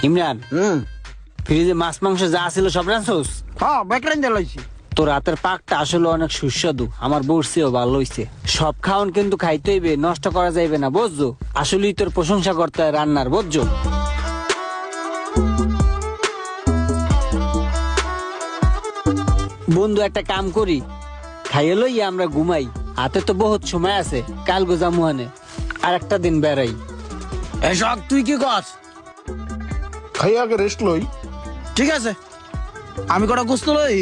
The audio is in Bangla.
ইমরান, ফ্রিজে মাছ মাংস যা ছিল সব রাঁধছোস? হ্যাঁ বেকরাইন দিলাইছি। তোর রাতের পাকটা আসলে অনেক সুস্বাদু, আমার বর্ষিও ভালো হইছে। সব খাওন কিন্তু খাইতে হইবে, নষ্ট করা যাইবে না, বুঝছো? আসলেই তোর প্রশংসা করতে হয় রান্নার, বুঝছো? বন্ধু একটা কাম করি, খাইয়ে লইয়া আমরা ঘুমাই, হাতে তো বহুত সময় আছে, কাল গোজা মুহানে আর একটা দিন বেড়াই। এসব তুই কি কর? খাই আগে রেস্ট লই। ঠিক আছে, আমি কটা গোস্ত লই।